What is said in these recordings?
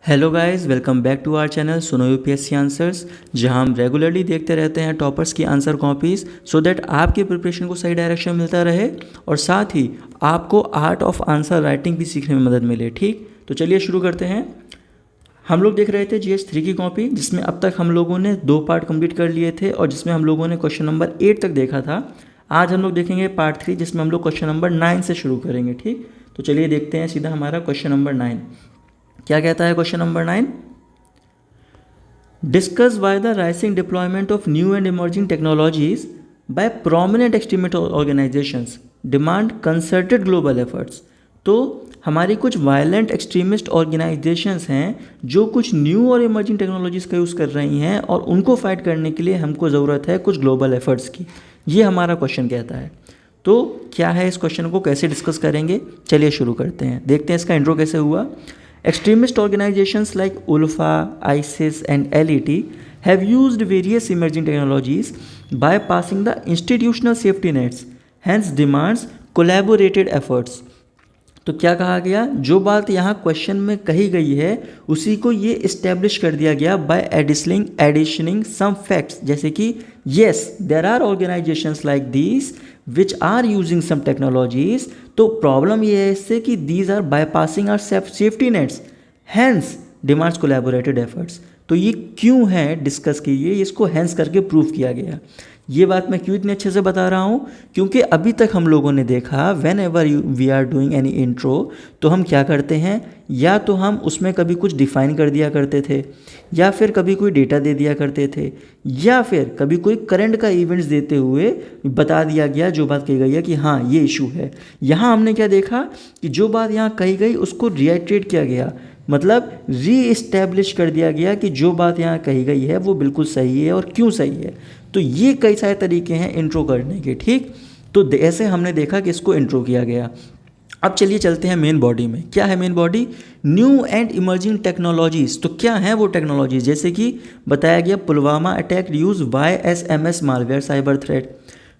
Hello guys, welcome back to our channel सुनो UPSC answers, जहां हम रेगुलरली देखते रहते हैं टॉपर्स की आंसर कॉपीज़ सो दैट आपकी प्रिपरेशन को सही डायरेक्शन मिलता रहे और साथ ही आपको आर्ट ऑफ आंसर राइटिंग भी सीखने में मदद मिले। ठीक, तो चलिए शुरू करते हैं। हम लोग देख रहे थे जीएस 3 की कॉपी, जिसमें अब तक हम लोगों ने 2 पार्ट कंप्लीट कर लिए थे और जिसमें हम लोगों ने क्वेश्चन नंबर 8 तक देखा था। आज हम लोग देखेंगे पार्ट 3, जिसमें हम लोग क्वेश्चन नंबर 9 से शुरू करेंगे। ठीक, तो चलिए देखते हैं सीधा हमारा क्वेश्चन नंबर 9 क्या कहता है। Question number 9, discuss why the rising deployment of new and emerging technologies by prominent extremist organizations demand concerted global efforts। तो हमारी कुछ वायलेंट एक्सट्रीमिस्ट ऑर्गेनाइजेशंस हैं जो कुछ न्यू और इमर्जिंग टेक्नोलॉजीज़ का यूज़ कर रही हैं और उनको फाइट करने के लिए हमको ज़रूरत है कुछ ग्लोबल एफर्ट्स की। ये हमारा क्वेश्चन कहता है। तो क्या है, इस क्वेश्चन को कैसे डिस्कस करेंगे, चलिए शुरू करते हैं। देखते हैं इसका इंट्रो कैसे हुआ। Extremist organizations like ULFA, ISIS and LET have used various emerging technologies bypassing the institutional safety nets, hence demands collaborated efforts। तो क्या कहा गया, जो बात यहाँ क्वेश्चन में कही गई है उसी को ये इस्टेब्लिश कर दिया गया बाय एडिशनिंग सम फैक्ट्स, जैसे कि yes there are organisations like these which are using some technologies. तो प्रॉब्लम ये है इससे कि these are bypassing our safety nets, hence demands collaborated efforts. तो ये क्यों है डिस्कस कीजिए, इसको हैंस करके प्रूव किया गया। ये बात मैं क्यों इतने अच्छे से बता रहा हूँ, क्योंकि अभी तक हम लोगों ने देखा whenever we are doing any intro, तो हम क्या करते हैं, या तो हम उसमें कभी कुछ डिफाइन कर दिया करते थे, या फिर कभी कोई डेटा दे दिया करते थे, या फिर कभी कोई करंट का इवेंट्स देते हुए बता दिया गया जो बात कही गई है कि हाँ ये इशू है। यहाँ हमने क्या देखा कि जो बात यहाँ कही गई उसको रिएट्रेट किया गया, मतलब री इस्टेब्लिश कर दिया गया कि जो बात यहाँ कही गई है वो बिल्कुल सही है और क्यों सही है। तो ये कई सारे तरीके हैं इंट्रो करने के। ठीक, तो ऐसे हमने देखा कि इसको इंट्रो किया गया। अब चलिए चलते हैं मेन बॉडी में। क्या है main body, new and emerging technologies. तो क्या है वो टेक्नोलॉजीज, जैसे कि बताया गया Pulwama attack use YSMS malware cyber threat,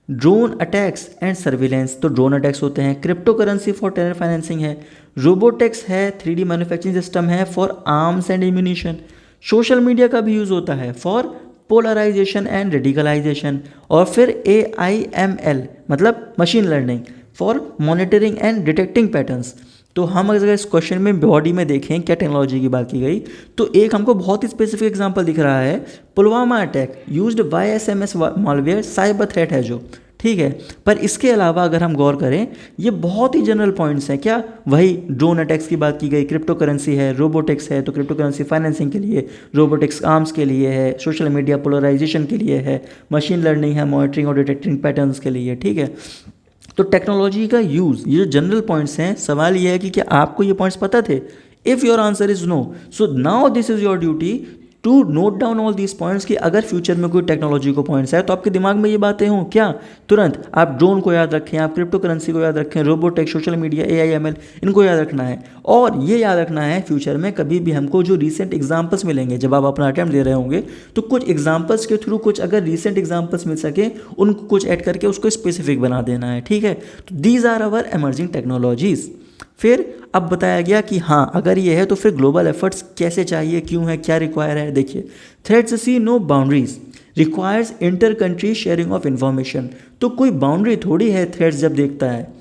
drone attacks and surveillance. तो ड्रोन अटैक्स होते हैं, crypto currency for terror financing है, रोबोटिक्स है, 3D मैन्युफैक्चरिंग सिस्टम है for arms and ammunition, social media का भी यूज़ होता है फॉर पोलराइजेशन एंड रेडिकलाइजेशन, और फिर AIML मतलब machine learning for monitoring and detecting patterns. तो हम अगर इस क्वेश्चन में बॉडी में देखें क्या टेक्नोलॉजी की बात की गई, तो एक हमको बहुत ही स्पेसिफिक एग्जांपल दिख रहा है, Pulwama attack used YSMS malware cyber threat है जो, ठीक है। पर इसके अलावा अगर हम गौर करें, ये बहुत ही जनरल पॉइंट्स हैं। क्या, वही ड्रोन अटैक्स की बात की गई, क्रिप्टो करेंसी है, रोबोटिक्स है, तो क्रिप्टो करेंसी फाइनेंसिंग के लिए, रोबोटिक्स आर्म्स के लिए है, सोशल मीडिया पोलराइजेशन के लिए है, मशीन लर्निंग है मॉनिटरिंग और डिटेक्टिंग पैटर्न्स के लिए। ठीक है, तो टेक्नोलॉजी का यूज़, ये जो जनरल पॉइंट्स हैं, सवाल ये है कि क्या आपको ये पॉइंट्स पता थे। If your answer is no, so now this is your duty to note down all these points कि अगर फ्यूचर में कोई टेक्नोलॉजी को पॉइंट्स है तो आपके दिमाग में ये बातें हों, क्या तुरंत आप ड्रोन को याद रखें, आप क्रिप्टो करेंसी को याद रखें, रोबोटिक्स, सोशल मीडिया, AIML, इनको याद रखना है। और ये याद रखना है फ्यूचर में कभी भी हमको जो रीसेंट एग्जाम्पल्स मिलेंगे, जब आप अपना अटैम्प्ट दे रहे होंगे, तो कुछ एग्जाम्पल्स के थ्रू कुछ अगर रीसेंट एग्जाम्पल्स मिल सके उनको कुछ ऐड करके उसको स्पेसिफिक बना देना है। ठीक है, तो these are our emerging technologies. फिर अब बताया गया कि हाँ अगर ये है तो फिर ग्लोबल एफर्ट्स कैसे चाहिए, क्यों है, क्या रिक्वायर है। देखिए, threats see no boundaries, requires inter country sharing of information. तो कोई बाउंड्री थोड़ी है थ्रेट्स जब देखता है।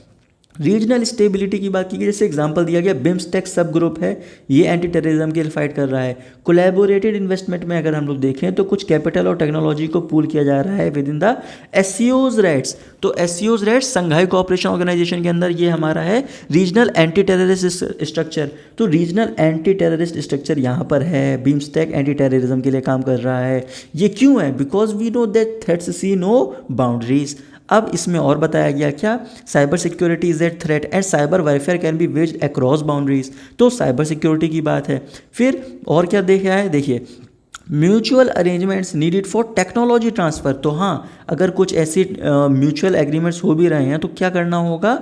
रीजनल स्टेबिलिटी की बात की गई, जैसे एग्जांपल दिया गया बिम्स्टेक सब ग्रुप है, ये एंटी टेररिज्म के लिए फाइट कर रहा है। कोलैबोरेटेड इन्वेस्टमेंट में अगर हम लोग देखें तो कुछ कैपिटल और टेक्नोलॉजी को पूल किया जा रहा है with in the SCO's rights. तो SCO's राइट्स संघाई कोऑपरेशन ऑर्गेनाइजेशन के अंदर ये हमारा है रीजनल एंटी टेररिस्ट स्ट्रक्चर। तो रीजनल एंटी टेररिस्ट स्ट्रक्चर यहाँ पर है, बिम्स्टेक एंटी टेररिज्म के लिए काम कर रहा है। ये क्यों है, because we know that threats see no boundaries. अब इसमें और बताया गया क्या, cyber security is at threat and cyber warfare can be waged across boundaries. तो साइबर सिक्योरिटी की बात है। फिर और क्या देखा है, देखिए mutual arrangements needed for technology transfer. तो हाँ अगर कुछ ऐसी म्यूचुअल एग्रीमेंट्स हो भी रहे हैं तो क्या करना होगा,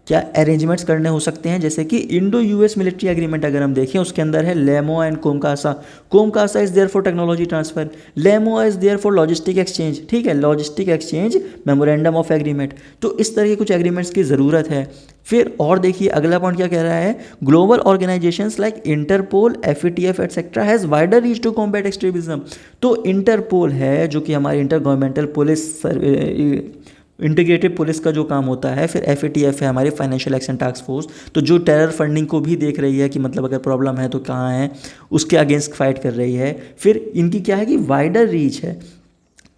क्या अरेंजमेंट्स करने हो सकते हैं, जैसे कि इंडो US मिलिट्री एग्रीमेंट अगर हम देखें उसके अंदर है LEMOA and COMCASA. COMCASA is there for technology transfer, LEMOA is there for logistic exchange. ठीक है, logistic exchange memorandum of agreement. तो इस तरह के कुछ एग्रीमेंट्स की ज़रूरत है। फिर और देखिए अगला पॉइंट क्या कह रहा है, global organisations like Interpol, FATF etcetera has wider reach to combat extremism. तो इंटरपोल है जो कि हमारी inter governmental police integrated police का जो काम होता है, फिर एफएटीएफ है हमारी फाइनेंशियल एक्शन टास्क फोर्स, तो जो टेरर फंडिंग को भी देख रही है कि मतलब अगर प्रॉब्लम है तो कहाँ है, उसके अगेंस्ट फाइट कर रही है। फिर इनकी क्या है कि वाइडर रीच है।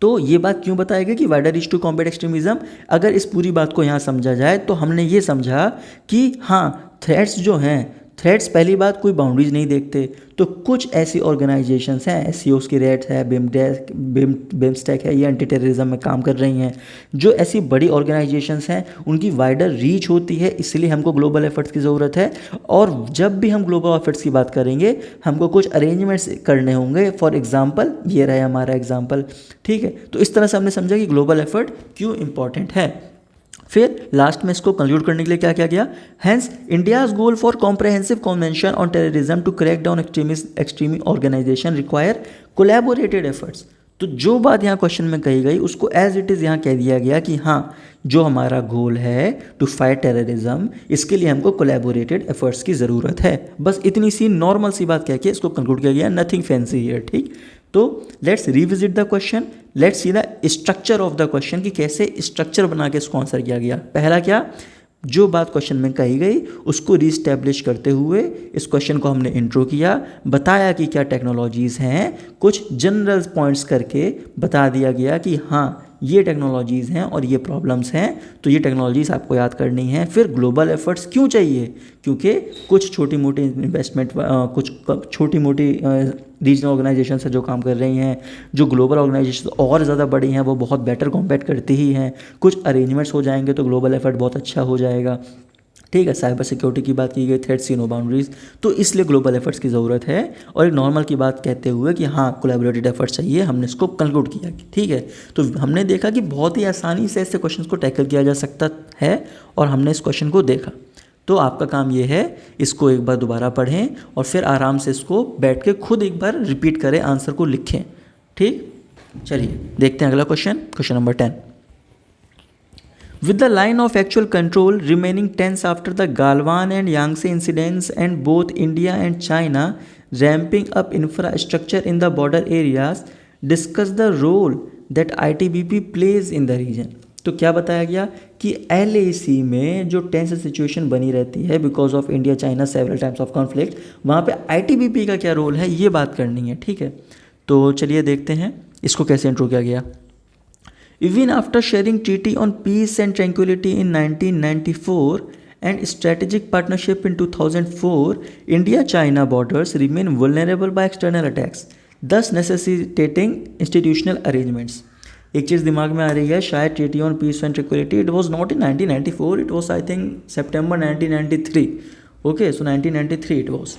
तो ये बात क्यों बताया गया कि wider reach to combat extremism, अगर इस पूरी बात को यहाँ समझा जाए तो हमने ये समझा कि हाँ थ्रेट्स जो हैं, थ्रेट्स पहली बात कोई बाउंड्रीज नहीं देखते। तो कुछ ऐसी ऑर्गेनाइजेशंस हैं, एससीओस की रेट्स है, बिमस्टेक है, ये एंटी टेररिज्म में काम कर रही हैं। जो ऐसी बड़ी ऑर्गेनाइजेशंस हैं उनकी वाइडर रीच होती है, इसलिए हमको ग्लोबल एफर्ट्स की ज़रूरत है। और जब भी हम ग्लोबल एफर्ट्स की बात करेंगे हमको कुछ अरेंजमेंट्स करने होंगे। फॉर एग्जाम्पल ये रहा हमारा एग्जाम्पल, ठीक है। तो इस तरह से हमने समझा कि ग्लोबल एफर्ट क्यों इंपॉर्टेंट है। फिर लास्ट में इसको कंक्लूड करने के लिए क्या क्या गया, hence India's goal for comprehensive convention on terrorism to crack down extremist organisation require collaborated efforts. तो जो बात यहाँ क्वेश्चन में कही गई उसको एज इट इज़ यहाँ कह दिया गया कि हाँ जो हमारा गोल है टू फाइट टेररिज्म, इसके लिए हमको कोलैबोरेटेड एफर्ट्स की ज़रूरत है। बस इतनी सी नॉर्मल सी बात कह के इसको कंक्लूड किया गया, नथिंग फैंसी हियर, ठीक। तो let's revisit the question, let's see the structure of the question कि कैसे स्ट्रक्चर बना के इसको आंसर किया गया। पहला क्या, जो बात क्वेश्चन में कही गई उसको रीस्टैब्लिश करते हुए इस क्वेश्चन को हमने इंट्रो किया, बताया कि क्या टेक्नोलॉजीज़ हैं, कुछ जनरल पॉइंट्स करके बता दिया गया कि हाँ ये टेक्नोलॉजीज़ हैं और ये प्रॉब्लम्स हैं, तो ये टेक्नोलॉजीज़ आपको याद करनी है। फिर ग्लोबल एफर्ट्स क्यों चाहिए, क्योंकि कुछ छोटी मोटी इन्वेस्टमेंट, कुछ छोटी मोटी रीजनल ऑर्गेनाइजेशन से जो काम कर रही हैं, जो ग्लोबल ऑर्गेनाइजेशन और ज़्यादा बड़ी हैं वो बहुत बेटर कॉम्पैट करती ही हैं। कुछ अरेंजमेंट्स हो जाएंगे तो ग्लोबल एफर्ट बहुत अच्छा हो जाएगा, ठीक है। साइबर सिक्योरिटी की बात की गई, थ्रेट्स सी नो बाउंड्रीज, तो इसलिए ग्लोबल एफर्ट्स की ज़रूरत है। और एक नॉर्मल की बात कहते हुए कि हाँ कोलैबोरेटेड एफर्ट्स चाहिए, हमने इसको कंक्लूड किया, ठीक है। तो हमने देखा कि बहुत ही आसानी से ऐसे क्वेश्चन को टैकल किया जा सकता है और हमने इस क्वेश्चन को देखा। तो आपका काम ये है इसको एक बार दोबारा पढ़ें और फिर आराम से इसको बैठ के खुद एक बार रिपीट करें, आंसर को लिखें, ठीक। चलिए देखते हैं अगला question, question number 10। With the line of actual control remaining tense after the Galwan and Yangtze incidents and both India and China ramping up infrastructure in the border areas, discuss the role that ITBP plays in the region। तो क्या बताया गया कि LAC में जो tense situation बनी रहती है because of India China several times of conflict, वहाँ पे ITBP का क्या रोल है ये बात करनी है, ठीक है। तो चलिए देखते हैं इसको कैसे इंट्रो किया गया। Even after sharing treaty on peace and tranquility in 1994 and strategic partnership in 2004, India-China borders remain vulnerable by external attacks, thus necessitating institutional arrangements। एक चीज़ दिमाग में आ रही है, शायद treaty on peace and tranquility it was not in 1994, it was I think September 1993, okay, so 1993 it was.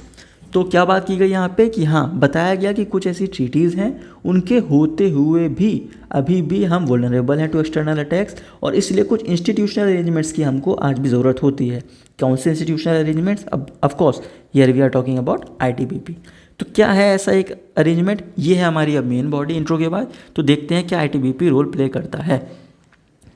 तो क्या बात की गई यहाँ पे कि हाँ बताया गया कि कुछ ऐसी ट्रीटीज़ हैं उनके होते हुए भी अभी भी हम वुलनरेबल हैं टू एक्सटर्नल अटैक्स, और इसलिए कुछ इंस्टीट्यूशनल अरेंजमेंट्स की हमको आज भी ज़रूरत होती है। कौन से इंस्टीट्यूशनल अरेंजमेंट्स, अब of course here we are talking about ITBP। तो क्या है ऐसा एक अरेंजमेंट, ये है हमारी अब मेन बॉडी इंट्रो के बाद। तो देखते हैं क्या ITBP रोल प्ले करता है।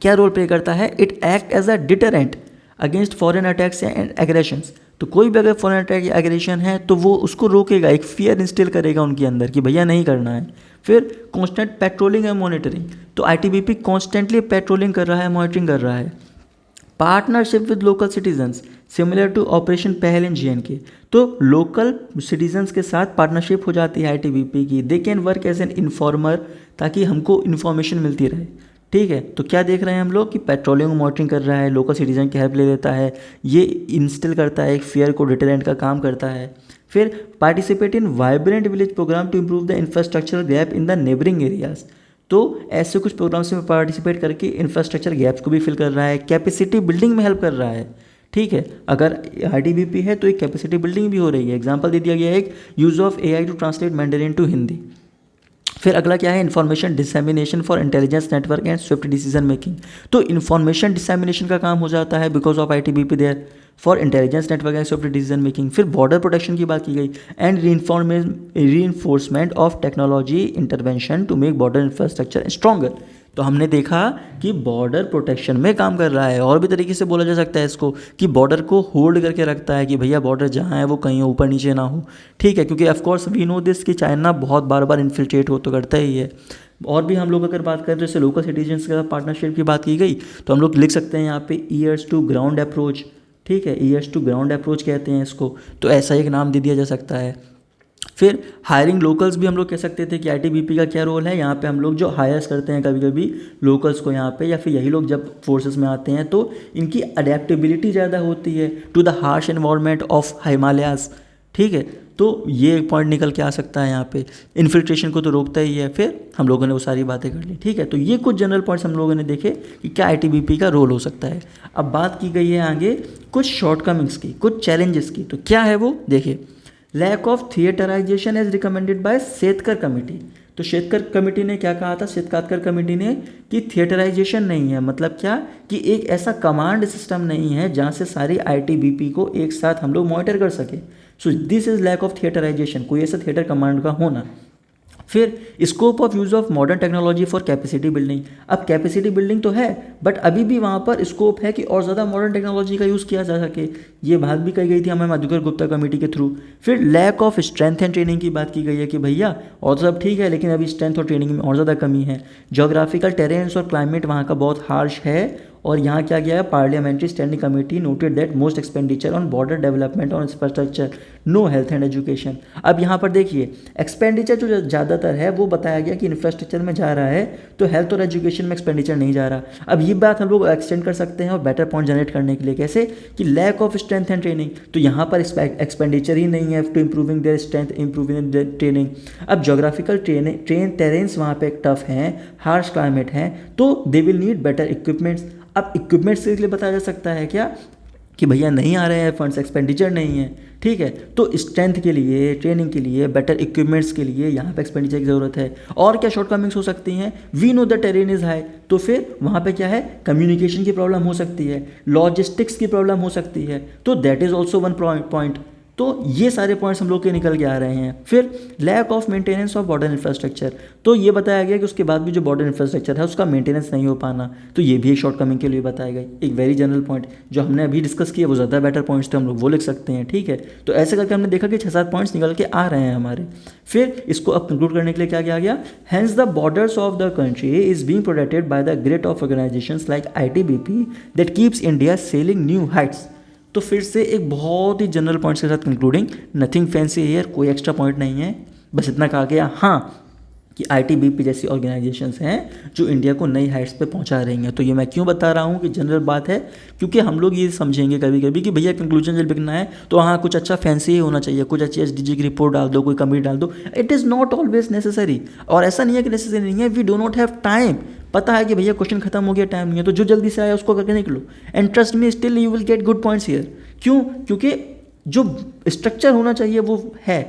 क्या रोल प्ले करता है, it act as a deterrent against foreign attacks and aggressions. तो कोई भी अगर फॉरेन अटैक या एग्रेशन है तो वो उसको रोकेगा, एक फियर इंस्टिल करेगा उनके अंदर कि भैया नहीं करना है। फिर कांस्टेंट पेट्रोलिंग एंड मॉनिटरिंग, तो ITBP कॉन्स्टेंटली पेट्रोलिंग कर रहा है, मॉनिटरिंग कर रहा है। Partnership with local citizens similar to operation Pahal in JNK, तो लोकल सिटीजन्स के साथ पार्टनरशिप हो जाती है ITBP की। They can work as an informer, ताकि हमको इन्फॉर्मेशन मिलती रहे, ठीक है। तो क्या देख रहे हैं हम लोग कि पेट्रोलिंग मॉनिटरिंग कर रहा है, लोकल सिटीजन की हेल्प ले लेता है, ये इंस्टिल करता है, एक फियर को डिटरेंट का काम करता है। फिर participate in vibrant village programme to improve the infrastructure gap in the neighbouring areas, तो ऐसे कुछ प्रोग्राम्स में पार्टिसिपेट करके इंफ्रास्ट्रक्चर गैप्स को भी फिल कर रहा है, कैपेसिटी बिल्डिंग में हेल्प कर रहा है, ठीक है। अगर ITBP है तो एक कैपेसिटी बिल्डिंग भी हो रही है। एग्जाम्पल दे दिया गया है एक, use of AI to translate Mandarin to Hindi. फिर अगला क्या है, information dissemination for intelligence network and swift decision making. तो इन्फॉर्मेशन डिसैमिनेशन का काम हो जाता है because of ITBP there for intelligence network and swift decision making. फिर बॉर्डर प्रोटेक्शन की बात की गई and reinforcement of technology intervention to make border infrastructure stronger. तो हमने देखा कि बॉर्डर प्रोटेक्शन में काम कर रहा है, और भी तरीके से बोला जा सकता है इसको कि बॉर्डर को होल्ड करके रखता है कि भैया बॉर्डर जहाँ है वो कहीं ऊपर नीचे ना हो, ठीक है। क्योंकि ऑफकोर्स वी नो दिस कि चाइना बहुत बार बार इन्फिल्ट्रेट हो तो करता ही है। और भी हम लोग अगर बात करें तो जैसे लोकल सिटीजन्स के साथ पार्टनरशिप की बात की गई, तो हम लोग लिख सकते हैं यहाँ पे ईयर्स टू ग्राउंड अप्रोच, ठीक है, ईयर्स टू ग्राउंड अप्रोच कहते हैं इसको, तो ऐसा एक नाम दे दिया जा सकता है। फिर हायरिंग लोकल्स भी हम लोग कह सकते थे कि आईटीबीपी का क्या रोल है। यहाँ पे हम लोग जो हायर्स करते हैं कभी कभी लोकल्स को यहाँ पे, या फिर यही लोग जब फोर्सेस में आते हैं तो इनकी अडेप्टेबिलिटी ज़्यादा होती है to the harsh environment of Himalayas, ठीक है। तो ये एक पॉइंट निकल के आ सकता है यहाँ पे, इन्फिल्ट्रेशन को तो रोकता ही है। फिर हम लोगों ने वो सारी बातें कर ली, ठीक है। तो ये कुछ जनरल पॉइंट्स हम लोगों ने देखे कि क्या आईटीबीपी का रोल हो सकता है। अब बात की गई है आगे कुछ शॉर्टकमिंग्स की, कुछ चैलेंजेस की, तो क्या है वो देखिए। Lack of theatrisation as recommended by Shekatkar committee. तो सेतकर कमेटी ने क्या कहा था, सेतकर कमेटी ने कि थिएटराइजेशन नहीं है, मतलब क्या कि एक ऐसा कमांड सिस्टम नहीं है जहाँ से सारी आईटीबीपी को एक साथ हम लोग मॉनिटर कर सके। So this is lack of theatrisation, कोई ऐसा थिएटर कमांड का होना। फिर scope of use of modern technology for capacity building. अब कैपेसिटी बिल्डिंग तो है बट अभी भी वहाँ पर स्कोप है कि और ज़्यादा मॉडर्न टेक्नोलॉजी का यूज़ किया जा सके। ये बात भी कही गई थी हमें मधुकर गुप्ता कमेटी के थ्रू। फिर lack of strength and training की बात की गई है कि भैया और सब ठीक है लेकिन अभी स्ट्रेंथ और ट्रेनिंग में और ज़्यादा कमी है। जोग्राफिकल टेरेन्स और क्लाइमेट वहाँ का बहुत हार्श है। और यहाँ क्या गया है, parliamentary standing committee noted that most expenditure on border development on infrastructure, no health and education. अब यहाँ पर देखिए एक्सपेंडिचर जो ज़्यादातर है वो बताया गया कि इंफ्रास्ट्रक्चर में जा रहा है, तो हेल्थ और एजुकेशन में एक्सपेंडिचर नहीं जा रहा। अब ये बात हम लोग एक्सटेंड कर सकते हैं और बेटर पॉइंट जनरेट करने के लिए, कैसे कि lack of strength and training, तो यहाँ पर एक्सपेंडिचर ही नहीं है to improving their strength, improving their training. अब जोग्राफिकल टेरेन्स वहाँ पे टफ हैं, हार्श क्लाइमेट है, तो they will need better equipments. अब इक्विपमेंट्स के लिए बताया जा सकता है क्या कि भैया नहीं आ रहे हैं फंड्स, एक्सपेंडिचर नहीं है, ठीक है। तो स्ट्रेंथ के लिए, ट्रेनिंग के लिए, बेटर इक्विपमेंट्स के लिए यहाँ पे एक्सपेंडिचर की ज़रूरत है। और क्या शॉर्टकमिंग्स हो सकती हैं, we know the terrain is high, तो फिर वहाँ पे क्या है, कम्युनिकेशन की प्रॉब्लम हो सकती है, लॉजिस्टिक्स की प्रॉब्लम हो सकती है, तो that is also one point. तो ये सारे पॉइंट्स हम लोग के निकल के आ रहे हैं। फिर lack of maintenance of border infrastructure, तो ये बताया गया कि उसके बाद भी जो बॉर्डर इंफ्रास्ट्रक्चर है उसका मेंटेनेंस नहीं हो पाना, तो ये भी एक शॉर्टकमिंग के लिए बताया गया। एक वेरी जनरल पॉइंट जो हमने अभी डिस्कस किया वो ज़्यादा बेटर पॉइंट्स थे, हम लोग वो लिख सकते हैं, ठीक है। तो ऐसे करके हमने देखा कि 6-7 पॉइंट्स निकल के आ रहे हैं हमारे। फिर इसको अब कंक्लूड करने के लिए क्या किया गया, hence the borders of the country is being protected by the great of organisations like ITBP that keeps India sailing new heights. तो फिर से एक बहुत ही जनरल पॉइंट्स के साथ कंक्लूडिंग, नथिंग फैंसी हियर, कोई एक्स्ट्रा पॉइंट नहीं है, बस इतना कहा गया हाँ कि आईटीबीपी जैसी ऑर्गेनाइजेशंस हैं जो इंडिया को नई हाइट्स पे पहुंचा रही हैं। तो ये मैं क्यों बता रहा हूँ कि जनरल बात है, क्योंकि हम लोग ये समझेंगे कभी कभी कि भैया कंक्लूजन जब लिखना है तो हाँ कुछ अच्छा फैंसी ही होना चाहिए, कुछ अच्छी एसडीजी की रिपोर्ट डाल दो, कोई कमेटी डाल दो। It is not always necessary, और ऐसा नहीं है कि नेसेसरी नहीं है, we do not have time. पता है कि भैया क्वेश्चन खत्म हो गया, टाइम नहीं है, तो जो जल्दी से आया उसको करके निकलो, and trust me still you will get good points here. क्यों, क्योंकि जो स्ट्रक्चर होना चाहिए वो है,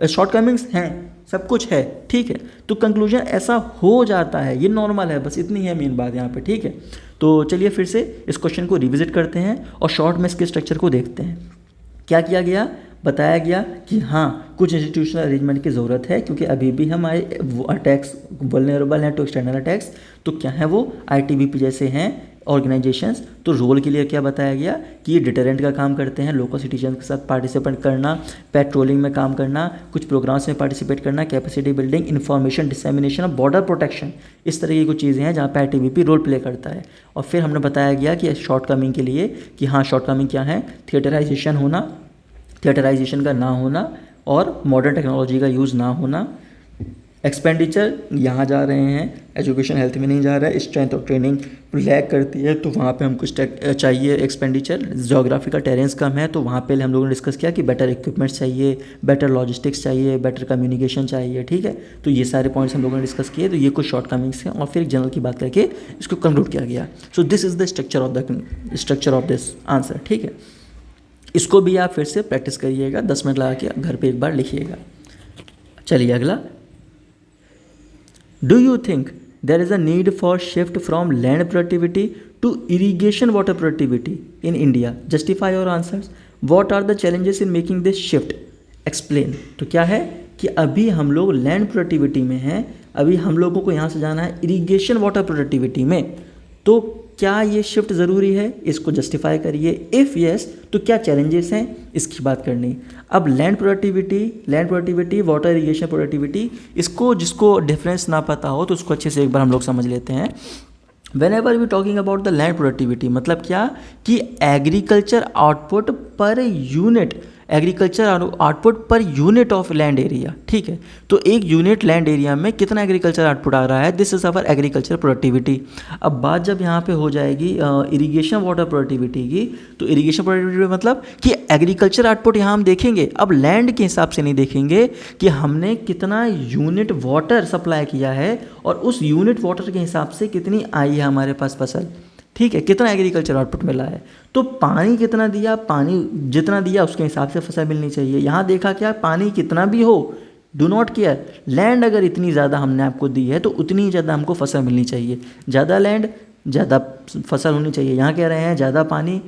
शॉर्टकमिंग्स हैं, सब कुछ है, ठीक है। तो कंक्लूजन ऐसा हो जाता है, ये नॉर्मल है, बस इतनी है मेन बात यहाँ पे, ठीक है। तो चलिए फिर से इस क्वेश्चन को रिविजिट करते हैं और शॉर्ट में इसके स्ट्रक्चर को देखते हैं। क्या किया गया, बताया गया कि हाँ कुछ इंस्टीट्यूशनल अरेंजमेंट की ज़रूरत है क्योंकि अभी भी हमारे अटैक्स वल्नरेबल हैं टू एक्सटर्नल अटैक्स। तो क्या है वो, आईटीबीपी जैसे हैं ऑर्गेनाइजेशंस। तो रोल के लिए क्या बताया गया कि ये डिटरेंट का काम करते हैं, लोकल सिटीजन के साथ पार्टिसिपेट करना, पेट्रोलिंग में काम करना, कुछ प्रोग्राम्स में पार्टिसिपेट करना, कैपेसिटी बिल्डिंग, इन्फॉर्मेशन डिसेमिनेशन और बॉर्डर प्रोटेक्शन, इस तरह की कुछ चीज़ें हैं जहाँ पे आईटीबीपी रोल प्ले करता है। और फिर हमने बताया गया कि शॉर्टकमिंग के लिए कि हाँ शॉर्टकमिंग क्या है, थिएटराइजेशन होना, थिएटराइजेशन का ना होना और मॉडर्न टेक्नोलॉजी का यूज़ ना होना, एक्सपेंडिचर यहाँ जा रहे हैं, एजुकेशन हेल्थ में नहीं जा रहा है, स्ट्रेंथ और ट्रेनिंग लैग करती है तो वहाँ पे हमको चाहिए एक्सपेंडिचर, जोग्राफिकल टेरेंस कम है तो वहाँ पे हम लोगों ने डिस्कस किया कि बेटर इक्विपमेंट्स चाहिए, बेटर लॉजिस्टिक्स चाहिए, बेटर कम्युनिकेशन चाहिए, ठीक है। तो ये सारे पॉइंट्स हम लोगों ने डिस्कस किए, तो ये कुछ शॉर्टकमिंग्स हैं और फिर एक जनरल की बात करके इसको कंक्लूड किया गया। So this is the structure of this answer, ठीक है। इसको भी आप फिर से प्रैक्टिस करिएगा, 10 मिनट लगा के घर पे एक बार लिखिएगा। चलिए अगला, do you think there is a need for shift from land productivity to irrigation water productivity in India, justify your answers, what are the challenges in making this shift, explain. तो क्या है कि अभी हम लोग लैंड प्रोडक्टिविटी में हैं अभी हम लोगों को यहाँ से जाना है इरिगेशन वाटर प्रोडक्टिविटी में। तो क्या ये शिफ्ट ज़रूरी है, इसको जस्टिफाई करिए। इफ़ यस तो क्या चैलेंजेस हैं, इसकी बात करनी। अब land productivity water irrigation productivity, इसको जिसको डिफरेंस ना पता हो तो उसको अच्छे से एक बार हम लोग समझ लेते हैं। Whenever we talking about the land productivity मतलब क्या कि agriculture output per unit of land area. ठीक है, तो एक यूनिट लैंड एरिया में कितना एग्रीकल्चर आउटपुट आ रहा है, this is our agriculture productivity. अब बात जब यहाँ पे हो जाएगी इरिगेशन वाटर प्रोडक्टिविटी की, तो इरिगेशन प्रोडक्टिविटी मतलब कि एग्रीकल्चर आउटपुट यहाँ हम देखेंगे, अब लैंड के हिसाब से नहीं देखेंगे कि हमने कितना यूनिट वाटर सप्लाई किया है और उस यूनिट वाटर के हिसाब से कितनी आई है हमारे पास फसल। ठीक है, कितना एग्रीकल्चर आउटपुट मिला है, तो पानी कितना दिया, पानी जितना दिया उसके हिसाब से फसल मिलनी चाहिए। यहाँ देखा क्या, पानी कितना भी हो, डू नॉट केयर, लैंड अगर इतनी ज़्यादा हमने आपको दी है तो उतनी ही ज़्यादा हमको फसल मिलनी चाहिए। ज़्यादा लैंड ज़्यादा फसल होनी चाहिए। यहाँ कह रहे हैं ज़्यादा पानी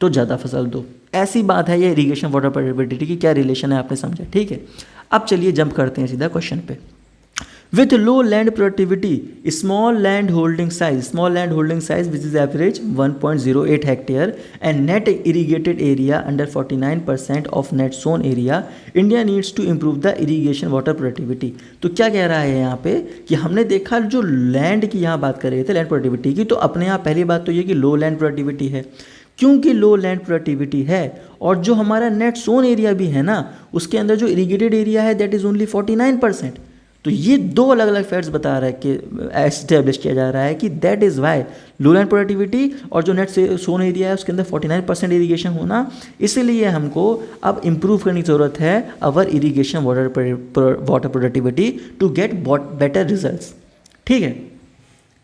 तो ज़्यादा फसल दो, ऐसी बात है। ये इरिगेशन वाटर प्रोडक्टिविटी की क्या रिलेशन है, आपने समझा। ठीक है, अब चलिए जंप करते हैं सीधा क्वेश्चन पे। With low land productivity, small land holding size which is average 1.08 hectare and net irrigated area under 49% of net sown area, India needs to improve the irrigation water productivity। तो क्या कह रहा है यहाँ पे कि हमने देखा जो लैंड की यहाँ बात कर रहे थे लैंड प्रोडक्टिविटी की, तो अपने यहाँ पहली बात तो ये कि लो लैंड प्रोडक्टिविटी है। क्योंकि लो लैंड प्रोडक्टिविटी है और जो हमारा नेट सोन एरिया भी है ना, उसके अंदर जो इरीगेटेड एरिया है दैट इज़ ओनली 49%। तो ये दो अलग अलग फैक्ट्स बता रहा है कि एस्टेब्लिश किया जा रहा है कि that is why low land productivity और जो नेट सोन एरिया है उसके अंदर 49% इरीगेशन होना, इसलिए हमको अब इम्प्रूव करने की ज़रूरत है our irrigation water productivity to get better results. ठीक है,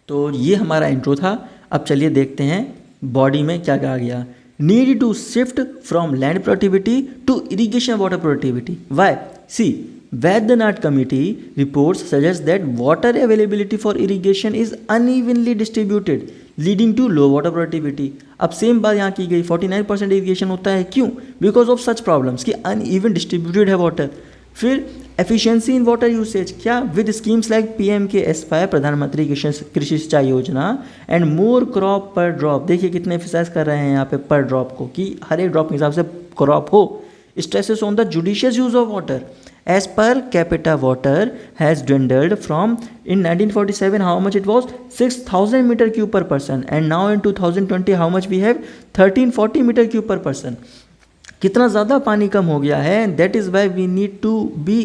तो ये हमारा इंट्रो था। अब चलिए देखते हैं बॉडी में क्या कहा गया। Need to shift from land productivity to irrigation water productivity. Why? See, Vaidyanath committee reports suggest that water availability for irrigation is unevenly distributed, leading to low water productivity। अब सेम बात यहाँ की गई, 49% irrigation होता है, क्यों? Because of such problems कि uneven distributed है वाटर। फिर एफिशिएंसी इन वाटर यूसेज, क्या? विद स्कीम्स लाइक PMKS5 प्रधानमंत्री कृषि सिंचाई योजना एंड मोर क्रॉप पर ड्रॉप। देखिए कितने एम्फसाइज कर रहे हैं यहाँ पे पर ड्रॉप को, कि हर एक ड्रॉप के हिसाब से क्रॉप हो। Stresses on the judicious use of water as per capita water has dwindled from in 1947 how much it was 6000 meter cube per person and now in 2020 how much we have 1340 meter cube per person। कितना ज़्यादा पानी कम हो गया है, that is why we need to be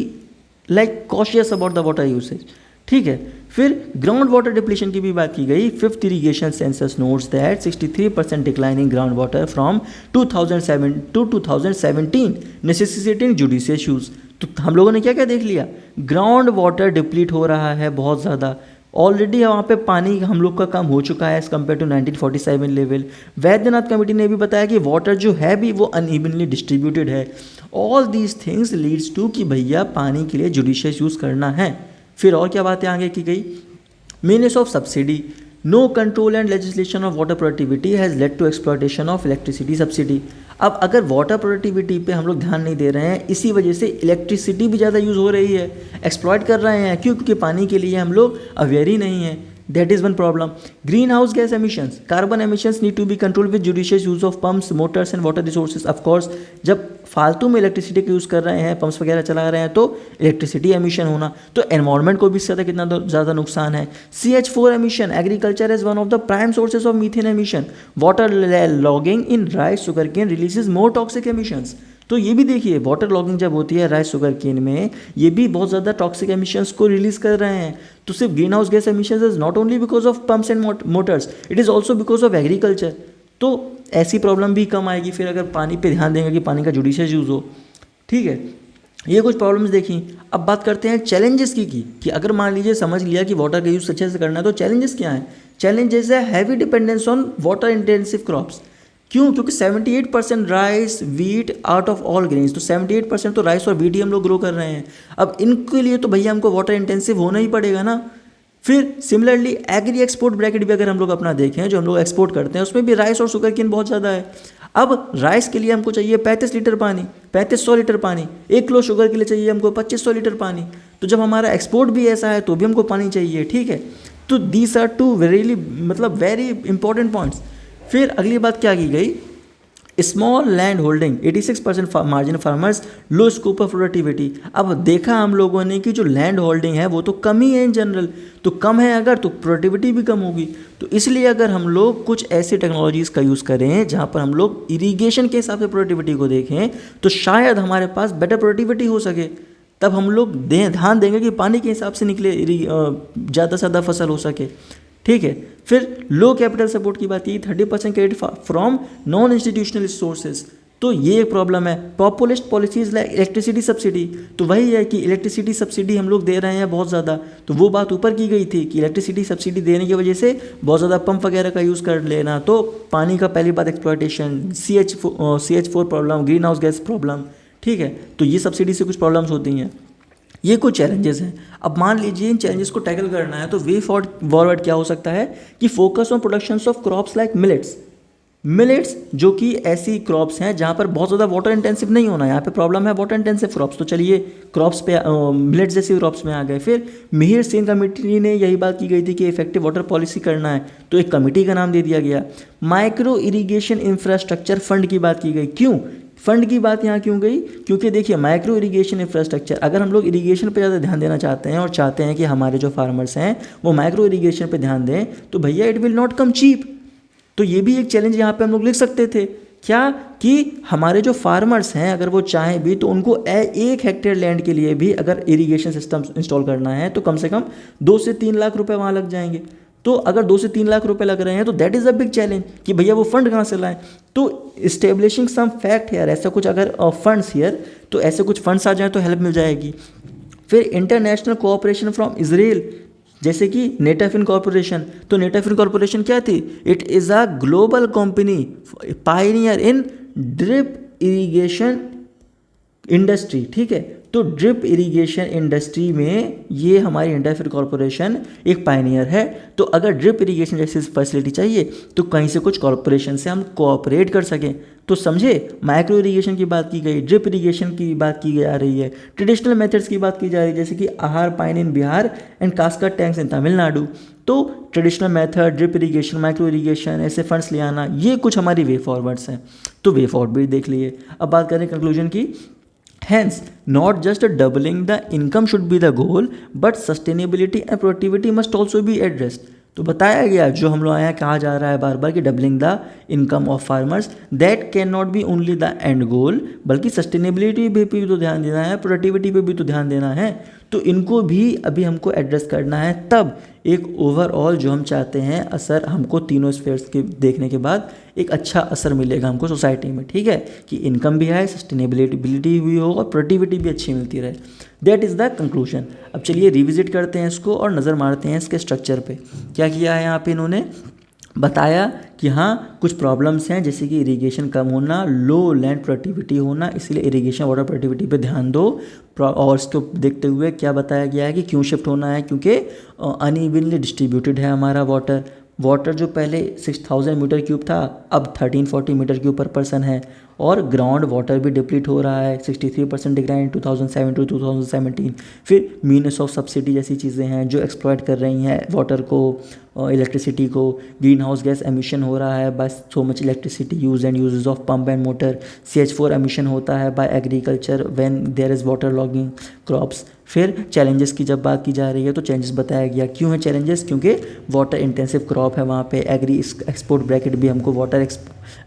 like cautious about the water usage। ठीक है, फिर ground water depletion की भी बात की गई। Fifth irrigation census notes that 63% decline in ground water from 2007 to 2017 necessitating judicious use. तो हम लोगों ने क्या क्या देख लिया, ग्राउंड वाटर डिप्लीट हो रहा है बहुत ज़्यादा, ऑलरेडी वहाँ पे पानी हम लोग का कम हो चुका है as compared to 1947 level. Vaidyanath committee ने भी बताया कि वाटर जो है भी वो अनइवनली डिस्ट्रीब्यूटेड है। All these things leads to कि भैया पानी के लिए जुडिशियस यूज़ करना है। फिर और क्या बातें आगे की गई, meanings of subsidy, no control and legislation of water productivity has led to exploitation of electricity subsidy. अब अगर वाटर प्रोडक्टिविटी पे हम लोग ध्यान नहीं दे रहे हैं, इसी वजह से इलेक्ट्रिसिटी भी ज़्यादा यूज़ हो रही है, एक्सप्लॉयट कर रहे हैं। क्यों? क्योंकि पानी के लिए हम लोग अवेयर ही नहीं हैं। That is one problem. Green house gas emissions, carbon emissions need to be control with judicious use of pumps, motors and water resources. Of course जब फालतू में इलेक्ट्रिसिटी का यूज़ कर रहे हैं, पंप्स वगैरह चला रहे हैं, तो इलेक्ट्रिसिटी एमिशन होना, तो एनवायरनमेंट को भी इससे कितना ज़्यादा नुकसान है। CH4 emission, agriculture is one of the prime sources of methane emission. Water logging in rice sugar cane releases more toxic emissions. तो ये भी देखिए, वाटर लॉगिंग जब होती है राइस शुगर केन में, ये भी बहुत ज़्यादा टॉक्सिक एमिशंस को रिलीज कर रहे हैं। तो सिर्फ green house gas emissions is not only because of pumps and Motors, it is also because of agriculture. तो ऐसी प्रॉब्लम भी कम आएगी फिर अगर पानी पे ध्यान देंगे कि पानी का जुडिशियस यूज़ हो। ठीक है, ये कुछ प्रॉब्लम्स देखी। अब बात करते हैं चैलेंजेस की कि अगर मान लीजिए समझ लिया कि वाटर का यूज़ अच्छे से करना है, तो चैलेंजेस क्या हैं? चैलेंजेस है heavy dependence on water intensive crops. क्यों? क्योंकि 78% rice wheat out of all grains, तो 78% तो राइस और वीट ही हम लोग ग्रो कर रहे हैं। अब इनके लिए तो भैया हमको वाटर इंटेंसिव होना ही पड़ेगा ना। फिर सिमिलरली एग्री एक्सपोर्ट ब्रैकेट भी अगर हम लोग अपना देखें, जो हम लोग एक्सपोर्ट करते हैं, उसमें भी राइस और शुगर केन बहुत ज़्यादा है। अब राइस के लिए हमको चाहिए 35 लीटर पानी, 3500 लीटर पानी। 1 किलो शुगर के लिए चाहिए हमको 2500 लीटर पानी। तो जब हमारा एक्सपोर्ट भी ऐसा है तो भी हमको पानी चाहिए, ठीक है। तो these are two very important points. फिर अगली बात क्या की गई, small land holding 86% margin farmers, low scope of productivity. अब देखा हम लोगों ने कि जो लैंड होल्डिंग है वो तो कम ही है इन जनरल, तो कम है अगर तो प्रोडक्टिविटी भी कम होगी। तो इसलिए अगर हम लोग कुछ ऐसी टेक्नोलॉजीज़ का यूज़ करें जहाँ पर हम लोग इरीगेशन के हिसाब से प्रोडक्टिविटी को देखें तो शायद हमारे पास बेटर प्रोडक्टिविटी हो सके। तब हम लोग ध्यान देंगे कि पानी के हिसाब से निकले ज़्यादा से ज़्यादा फसल हो सके, ठीक है। फिर लो कैपिटल सपोर्ट की बात की, 30% credit from non institutional sources. तो ये एक प्रॉब्लम है। Populist policies like electricity subsidy, तो वही है कि इलेक्ट्रिसिटी सब्सिडी हम लोग दे रहे हैं बहुत ज़्यादा। तो वो बात ऊपर की गई थी कि इलेक्ट्रिसिटी सब्सिडी देने की वजह से बहुत ज़्यादा पंप वगैरह का यूज़ कर लेना, तो पानी का पहली बात exploitation, CH4 problem, green house gas problem, ठीक है। तो ये सब्सिडी से कुछ प्रॉब्लम्स होती हैं, ये कुछ चैलेंजेस हैं। अब मान लीजिए इन चैलेंजेस को टैकल करना है तो वे फॉरवर्ड क्या हो सकता है कि focus on productions of crops like millets जो कि ऐसी क्रॉप्स हैं जहाँ पर बहुत ज़्यादा वाटर इंटेंसिव नहीं होना। यहाँ पे प्रॉब्लम है वाटर इंटेंसिव क्रॉप्स, तो चलिए क्रॉप्स पे मिलेट्स जैसी क्रॉप्स में आ गए। फिर मिहिर सेन कमेटी ने यही बात की गई थी कि इफेक्टिव वाटर पॉलिसी करना है, तो एक कमेटी का नाम दे दिया गया। माइक्रो इरीगेशन इंफ्रास्ट्रक्चर फंड की बात की गई। क्यों फंड की बात यहाँ क्यों गई, क्योंकि देखिए माइक्रो इरीगेशन इंफ्रास्ट्रक्चर, अगर हम लोग इरीगेशन पे ज़्यादा ध्यान देना चाहते हैं और चाहते हैं कि हमारे जो फार्मर्स हैं वो माइक्रो इरीगेशन पे ध्यान दें, तो भैया it will not come cheap. तो ये भी एक चैलेंज यहाँ पे हम लोग लिख सकते थे, क्या कि हमारे जो फार्मर्स हैं अगर वो चाहें भी तो उनको 1 हेक्टेयर लैंड के लिए भी अगर इरीगेशन सिस्टम इंस्टॉल करना है तो कम से कम 2 से 3 लाख रुपए वहाँ लग जाएंगे। तो अगर 2 से 3 लाख रुपए लग रहे हैं तो that is a big challenge कि भैया वो फंड कहाँ से लाएं। तो इस्टेब्लिशिंग सम फैक्ट हेयर, ऐसा कुछ अगर फंड्स हियर, तो ऐसे कुछ फंड्स आ जाएँ तो हेल्प मिल जाएगी। फिर इंटरनेशनल कोऑपरेशन फ्रॉम इजराइल, जैसे कि नेटाफिन कॉरपोरेशन। तो नेटाफिन कॉरपोरेशन क्या थी, it is a global company Pioneer in drip irrigation industry, ठीक है। तो ड्रिप इरीगेशन इंडस्ट्री में ये हमारी इंडस्ट्रियल कॉरपोरेशन एक पायनियर है। तो अगर ड्रिप इरीगेशन जैसी फैसिलिटी चाहिए तो कहीं से कुछ कॉरपोरेशन से हम कोऑपरेट कर सकें। तो समझे, माइक्रो इरीगेशन की बात की गई, ड्रिप इरीगेशन की बात की जा रही है, ट्रेडिशनल मेथड्स की बात की जा रही है, जैसे कि ahar pyne in Bihar and cascade tanks in Tamil. Nadu traditional method, drip irrigation, micro irrigation, ऐसे फंड्स ले आना, ये कुछ हमारी वे फॉरवर्ड्स हैं। तो वे फॉरवर्ड भी देख लिए। अब बात करें कंक्लूजन की। Hence, not just doubling the income should be the goal, but sustainability and productivity must also be addressed. तो बताया गया, जो हम लोग यहाँ कहा जा रहा है बार बार कि doubling the income of farmers, that can not be only the end goal, बल्कि सस्टेनेबिलिटी पे भी तो ध्यान देना है, प्रोडक्टिविटी पे भी तो ध्यान देना है। तो इनको भी अभी हमको एड्रेस करना है, तब एक ओवरऑल जो हम चाहते हैं असर हमको तीनों स्फेयर्स के देखने के बाद एक अच्छा असर मिलेगा हमको सोसाइटी में, ठीक है, कि इनकम भी आए, सस्टेनेबिलिटी हुई हो और प्रोडक्टिविटी भी अच्छी मिलती रहे। That is the conclusion. अब चलिए रिविजिट करते हैं इसको और नज़र मारते हैं इसके स्ट्रक्चर पे। क्या किया है यहाँ पे इन्होंने बताया कि हाँ कुछ प्रॉब्लम्स हैं, जैसे कि इरिगेशन कम होना, लो लैंड प्रोडक्टिविटी होना, इसलिए इरिगेशन वाटर प्रोडक्टिविटी पे ध्यान दो। और इसको देखते हुए क्या बताया गया है कि क्यों शिफ्ट होना है, क्योंकि अनइवनली डिस्ट्रीब्यूटेड है हमारा वाटर जो पहले 6000 मीटर क्यूब था अब 1340 मीटर क्यूब पर पर्सन है, और ग्राउंड वाटर भी डिप्लीट हो रहा है, 63% डिक्लाइन 2007 टू 2017। फिर मीन्स ऑफ सब्सिडी जैसी चीज़ें हैं जो एक्सप्लॉयट कर रही हैं वाटर को, इलेक्ट्रिसिटी को। ग्रीन हाउस गैस एमिशन हो रहा है by so much electricity use and uses of pump and motor. CH4 emission होता है by agriculture when there is water logging crops. फिर चैलेंजेस की जब बात की जा रही है तो चैलेंजेस बताया गया, क्यों है चैलेंजेस, क्योंकि वाटर इंटेंसिव क्रॉप है वहाँ पे, एग्री एक्सपोर्ट ब्रैकेट भी हमको वाटर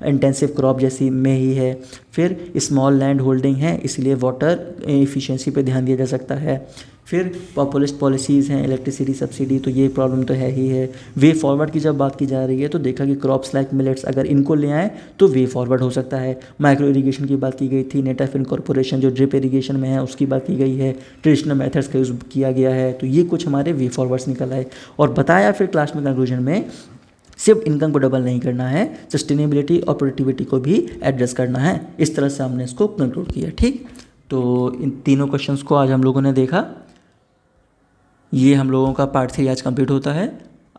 इंटेंसिव क्रॉप जैसी में ही है। फिर स्मॉल लैंड होल्डिंग है, इसलिए वाटर एफिशिएंसी पे ध्यान दिया जा सकता है। फिर पॉपुलिस्ट पॉलिसीज़ हैं, इलेक्ट्रिसिटी सब्सिडी, तो ये प्रॉब्लम तो है ही है। वे फॉरवर्ड की जब बात की जा रही है तो देखा कि क्रॉप्स लाइक मिलेट्स अगर इनको ले आएँ तो वे फॉरवर्ड हो सकता है। माइक्रो इरीगेशन की बात की गई थी, नेटाफिन कॉरपोरेशन जो ड्रिप इरीगेशन में है उसकी बात की गई है, ट्रेडिशनल मेथड्स का यूज़ किया गया है। तो ये कुछ हमारे वे फॉरवर्ड्स निकल आए। और बताया फिर क्लास में कंक्लूजन में सिर्फ इनकम को डबल नहीं करना है, सस्टेनेबिलिटी और प्रोडक्टिविटी को भी एड्रेस करना है। इस तरह से हमने इसको कंक्लूड किया। ठीक, तो इन तीनों क्वेश्चंस को आज हम लोगों ने देखा। ये हम लोगों का पार्ट 3 आज कंप्लीट होता है।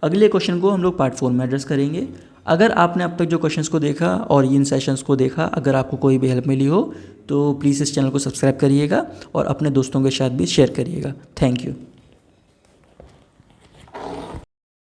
अगले क्वेश्चन को हम लोग पार्ट 4 में एड्रेस करेंगे। अगर आपने अब तक जो क्वेश्चंस को देखा और इन सेशंस को देखा, अगर आपको कोई भी हेल्प मिली हो तो प्लीज़ इस चैनल को सब्सक्राइब करिएगा और अपने दोस्तों के साथ भी शेयर करिएगा। Thank you.